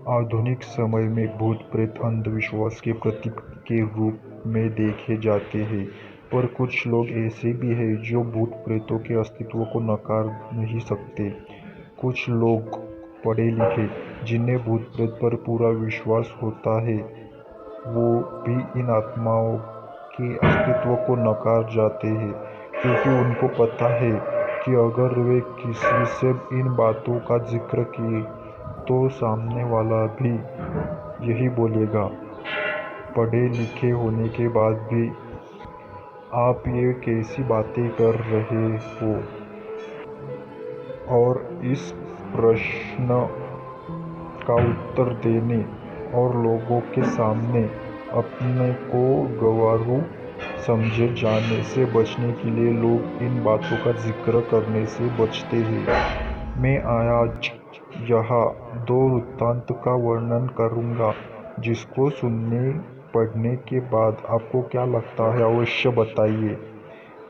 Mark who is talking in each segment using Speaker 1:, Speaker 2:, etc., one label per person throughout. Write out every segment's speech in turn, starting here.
Speaker 1: आधुनिक समय में भूत-प्रेत अंधविश्वास के प्रतीक के रूप में देखे जाते हैं, पर कुछ लोग ऐसे भी हैं जो भूत-प्रेतों के अस्तित्व को नकार नहीं सकते। कुछ लोग पढ़े-लिखे, जिन्हें भूत-प्रेत पर पूरा विश्वास होता है, वो भी इन आत्माओं के अस्तित्व को नकार जाते हैं, क्योंकि उनको पता है कि अगर वे किसी से इन बातों का जिक्र किए तो सामने वाला भी यही बोलेगा। पढ़े-लिखे होने के बाद भी आप ये कैसी बातें कर रहे हो? और इस प्रश्न का उत्तर देने और लोगों के सामने अपने को गंवारू समझे जाने से बचने के लिए लोग इन बातों का जिक्र करने से बचते हैं। मैं आज यहाँ दो वृत्तांत का वर्णन करूँगा, जिसको सुनने पढ़ने के बाद आपको क्या लगता है अवश्य बताइए।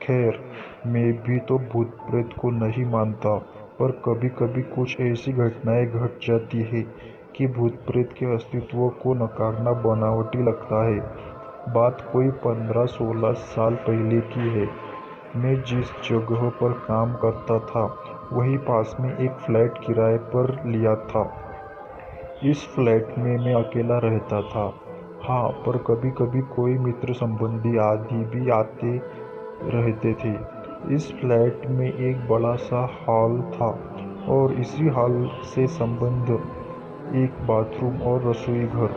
Speaker 1: खैर, मैं भी तो भूत-प्रेत को नहीं मानता, पर कभी-कभी कुछ ऐसी घटनाएं घट जाती हैं कि भूत-प्रेत के अस्तित्व को नकारना बनावटी लगता है। बात कोई 15-16 साल पहले की है। मैं जिस जगह पर काम करता था, वहीं पास में एक फ्लैट किराए पर लिया था। इस फ्लैट में मैं अकेला रहता था। हाँ, पर कभी-कभी कोई मित्र संबंधी आदि भी आते रहते थे। इस फ्लैट में एक बड़ा सा हॉल था और इसी हॉल से संबद्ध एक बाथरूम और रसोई घर।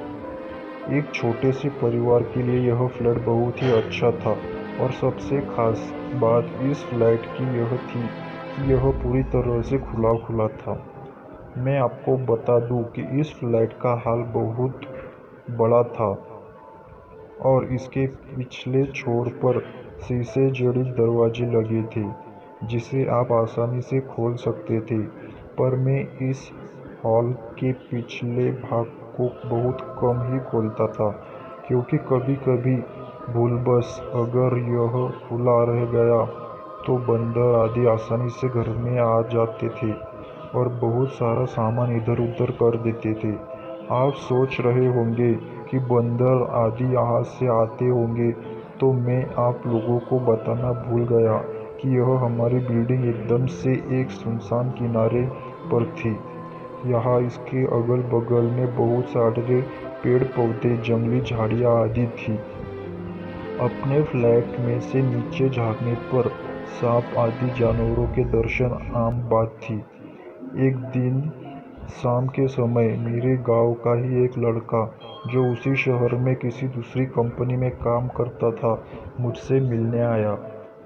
Speaker 1: एक छोटे से परिवार के लिए यह फ्लैट बहुत ही अच्छा था और सबसे खास बात इस फ्लैट की यह थी कि यह पूरी तरह से खुला था। मैं आपको बता दूं कि इस फ्लैट का हॉल बहुत बड़ा था और इसके पिछले छोर पर शीशे जड़े दरवाजे लगे थे, जिसे आप आसानी से खोल सकते थे। पर मैं इस हॉल के पिछले भाग को बहुत कम ही खोलता था, क्योंकि कभी-कभी भूलवश अगर यह खुला रह गया तो बंदर आदि आसानी से घर में आ जाते थे और बहुत सारा सामान इधर-उधर कर देते थे। आप सोच रहे होंगे कि बंदर आदि यहाँ से आते होंगे, तो मैं आप लोगों को बताना भूल गया कि यह हमारी बिल्डिंग एकदम से एक सुनसान किनारे पर थी। यहाँ इसके अगल-बगल में बहुत सारे पेड़-पौधे, जंगली झाड़ियाँ आदि थी। अपने फ्लैट में से नीचे झाँकने पर सांप आदि जानवरों के दर्शन आम बात थी। एक दिन शाम के समय मेरे गांव का ही एक लड़का, जो उसी शहर में किसी दूसरी कंपनी में काम करता था, मुझसे मिलने आया।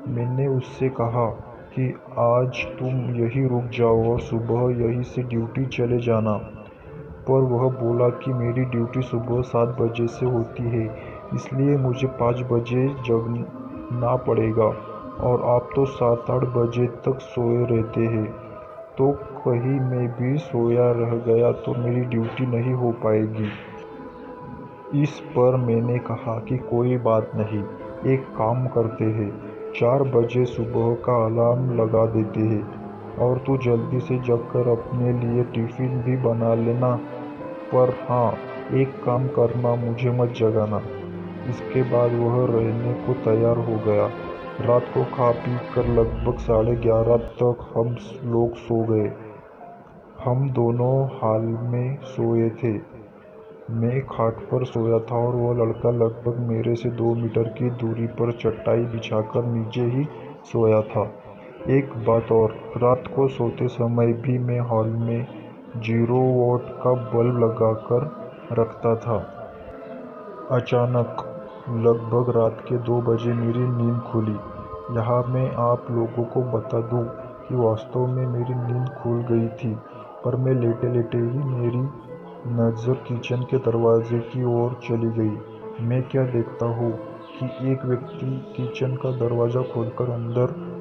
Speaker 1: मैंने उससे कहा कि आज तुम यहीं रुक जाओ और सुबह यहीं से ड्यूटी चले जाना। पर वह बोला कि मेरी ड्यूटी सुबह 7 बजे से होती है, इसलिए मुझे 5 बजे जगना पड़ेगा और आप तो 7-8 बजे तक सोए रहते हैं, तो कहीं मैं भी सोया रह गया तो मेरी ड्यूटी नहीं हो पाएगी। इस पर मैंने कहा कि कोई बात नहीं, एक काम करते हैं, 4 बजे सुबह का अलार्म लगा देते हैं और तू जल्दी से जगकर अपने लिए टिफ़िन भी बना लेना। पर हाँ, एक काम करना, मुझे मत जगाना। इसके बाद वह रहने को तैयार हो गया। रात को खा पी कर लगभग 11:30 तक हम लोग सो गए। हम दोनों हॉल में सोए थे। मैं खाट पर सोया था और वह लड़का लगभग मेरे से 2 मीटर की दूरी पर चटाई बिछाकर नीचे ही सोया था। एक बात और, रात को सोते समय भी मैं हॉल में 0 वोल्ट का बल्ब लगाकर रखता था। अचानक लगभग रात के 2 बजे मेरी नींद खुली। यहाँ मैं आप लोगों को बता दूं कि वास्तव में मेरी नींद खुल गई थी, पर मैं लेटे-लेटे ही मेरी नज़र किचन के दरवाजे की ओर चली गई। मैं क्या देखता हूँ कि एक व्यक्ति किचन का दरवाज़ा खोलकर अंदर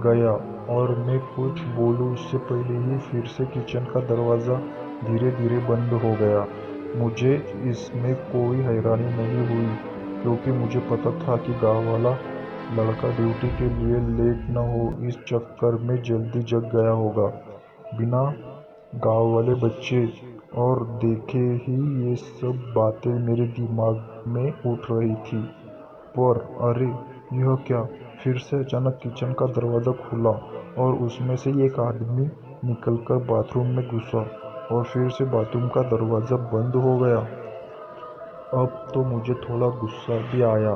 Speaker 1: गया और मैं कुछ बोलूं इससे पहले ही फिर से किचन का दरवाज़ा धीरे-धीरे बंद हो गया। मुझे इसमें कोई हैरानी नहीं हुई, क्योंकि मुझे पता था कि गाँव वाला लड़का ड्यूटी के लिए लेट न हो इस चक्कर में जल्दी जग गया होगा। बिना गाँव वाले बच्चे और देखे ही ये सब बातें मेरे दिमाग में उठ रही थी। पर अरे यह क्या! फिर से अचानक किचन का दरवाज़ा खुला और उसमें से एक आदमी निकलकर बाथरूम में घुसा और फिर से बाथरूम का दरवाज़ा बंद हो गया। अब तो मुझे थोड़ा गुस्सा भी आया,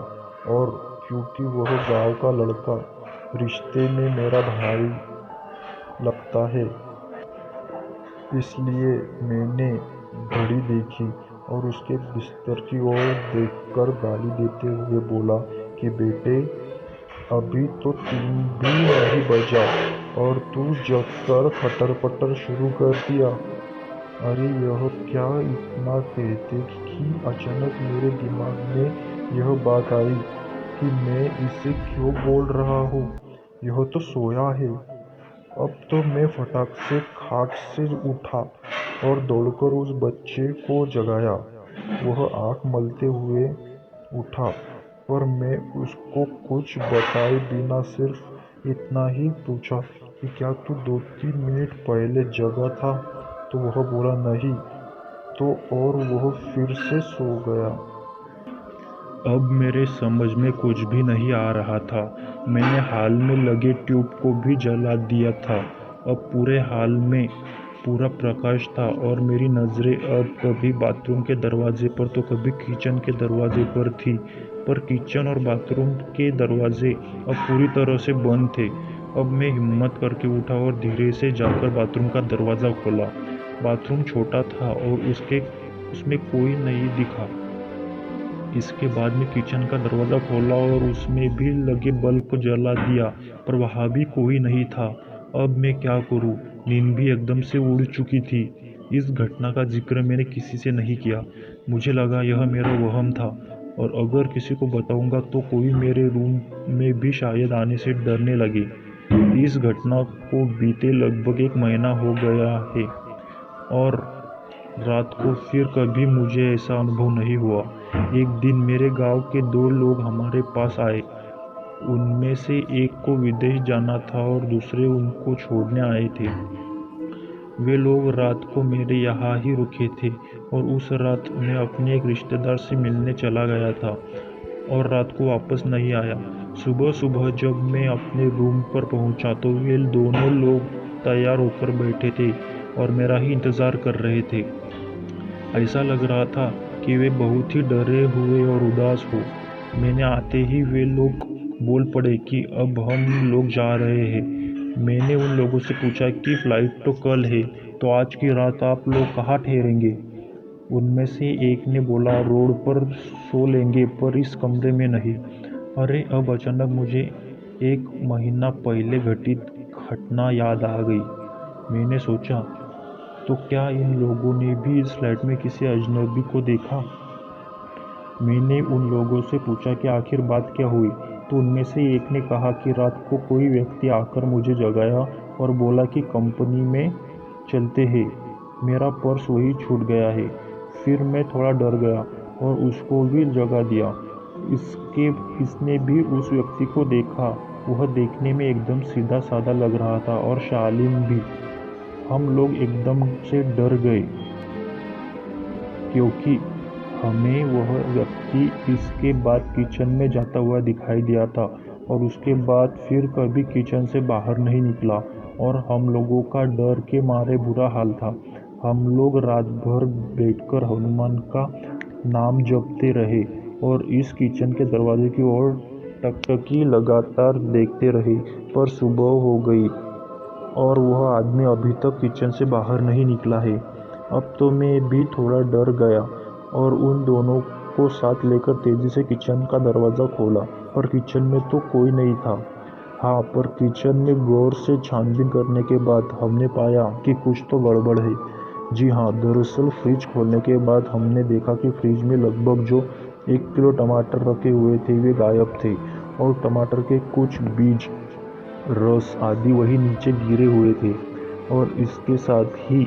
Speaker 1: और क्योंकि वह गांव का लड़का रिश्ते में मेरा भाई लगता है, इसलिए मैंने घड़ी देखी और उसके बिस्तर की ओर देखकर गाली देते हुए बोला कि बेटे, अभी तो 3 भी नहीं बजा और तू जगकर खटर-पटर शुरू कर दिया। अरे यह क्या! इतना कहते कि अचानक मेरे दिमाग में यह बात आई कि मैं इसे क्यों बोल रहा हूँ, यह तो सोया है। अब तो मैं फटाक से खाट से उठा और दौड़कर उस बच्चे को जगाया। वह आँख मलते हुए उठा, पर मैं उसको कुछ बताए बिना सिर्फ इतना ही पूछा कि क्या तू 2-3 मिनट पहले जगा था? तो वह बोला नहीं, तो और वह फिर से सो गया। अब मेरे समझ में कुछ भी नहीं आ रहा था। मैंने हाल में लगे ट्यूब को भी जला दिया था। अब पूरे हाल में पूरा प्रकाश था और मेरी नज़रें अब कभी बाथरूम के दरवाजे पर तो कभी किचन के दरवाजे पर थी। पर किचन और बाथरूम के दरवाजे अब पूरी तरह से बंद थे। अब मैं हिम्मत करके उठा और धीरे से जाकर बाथरूम का दरवाज़ा खोला। बाथरूम छोटा था और उसमें कोई नहीं दिखा। इसके बाद में किचन का दरवाज़ा खोला और उसमें भी लगे बल्ब को जला दिया, पर वहाँ भी कोई नहीं था। अब मैं क्या करूँ? नींद भी एकदम से उड़ चुकी थी। इस घटना का जिक्र मैंने किसी से नहीं किया। मुझे लगा यह मेरा वहम था, और अगर किसी को बताऊंगा तो कोई मेरे रूम में भी शायद आने से डरने लगे। इस घटना को बीते लगभग 1 महीना हो गया है, और रात को फिर कभी मुझे ऐसा अनुभव नहीं हुआ। एक दिन मेरे गांव के 2 लोग हमारे पास आए। उनमें से एक को विदेश जाना था और दूसरे उनको छोड़ने आए थे। वे लोग रात को मेरे यहाँ ही रुके थे, और उस रात मैं अपने एक रिश्तेदार से मिलने चला गया था और रात को वापस नहीं आया। सुबह सुबह जब मैं अपने रूम पर पहुंचा तो वे दोनों लोग तैयार होकर बैठे थे और मेरा ही इंतज़ार कर रहे थे। ऐसा लग रहा था कि वे बहुत ही डरे हुए और उदास हो। मैंने आते ही वे लोग बोल पड़े कि अब हम लोग जा रहे हैं। मैंने उन लोगों से पूछा कि फ़्लाइट तो कल है, तो आज की रात आप लोग कहाँ ठहरेंगे? उनमें से एक ने बोला, रोड पर सो लेंगे, पर इस कमरे में नहीं। अरे अब अचानक मुझे 1 महीना पहले घटित घटना याद आ गई। मैंने सोचा, तो क्या इन लोगों ने भी इस फ्लैट में किसी अजनबी को देखा? मैंने उन लोगों से पूछा कि आखिर बात क्या हुई, तो उनमें से एक ने कहा कि रात को कोई व्यक्ति आकर मुझे जगाया और बोला कि कंपनी में चलते हैं। मेरा पर्स वहीं छूट गया है। फिर मैं थोड़ा डर गया और उसको भी जगा दिया। इसने भी उस व्यक्ति को देखा। वह देखने में एकदम सीधा साधा लग रहा था और शालीन भी। हम लोग एकदम से डर गए, क्योंकि हमें वह व्यक्ति इसके बाद किचन में जाता हुआ दिखाई दिया था, और उसके बाद फिर कभी किचन से बाहर नहीं निकला, और हम लोगों का डर के मारे बुरा हाल था। हम लोग रात भर बैठकर हनुमान का नाम जपते रहे और इस किचन के दरवाजे की ओर टकटकी लगातार देखते रहे। पर सुबह हो गई और वह आदमी अभी तक किचन से बाहर नहीं निकला है। अब तो मैं भी थोड़ा डर गया और उन दोनों को साथ लेकर तेजी से किचन का दरवाज़ा खोला, पर किचन में तो कोई नहीं था। हाँ, पर किचन में गौर से छानबीन करने के बाद हमने पाया कि कुछ तो गड़बड़ है। जी हाँ, दरअसल फ्रिज खोलने के बाद हमने देखा कि फ्रिज में लगभग जो 1 किलो टमाटर रखे हुए थे वे गायब थे, और टमाटर के कुछ बीज, रस आदि वही नीचे गिरे हुए थे। और इसके साथ ही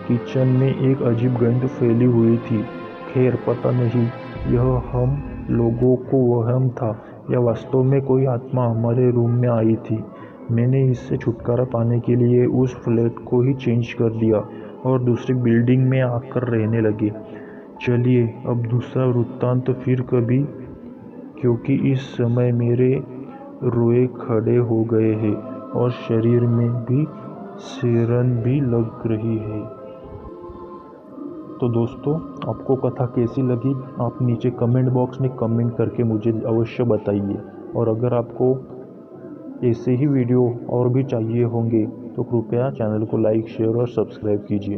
Speaker 1: किचन में एक अजीब गंध फैली हुई थी। खैर पता नहीं यह हम लोगों को वहम था या वास्तव में कोई आत्मा हमारे रूम में आई थी। मैंने इससे छुटकारा पाने के लिए उस फ्लैट को ही चेंज कर दिया और दूसरी बिल्डिंग में आकर रहने लगे। चलिए अब दूसरा वृत्तांत फिर कभी, क्योंकि इस समय मेरे रोए खड़े हो गए हैं और शरीर में भी सिरन भी लग रही है। तो दोस्तों, आपको कथा कैसी लगी आप नीचे कमेंट बॉक्स में कमेंट करके मुझे अवश्य बताइए। और अगर आपको ऐसे ही वीडियो और भी चाहिए होंगे तो कृपया चैनल को लाइक, शेयर और सब्सक्राइब कीजिए।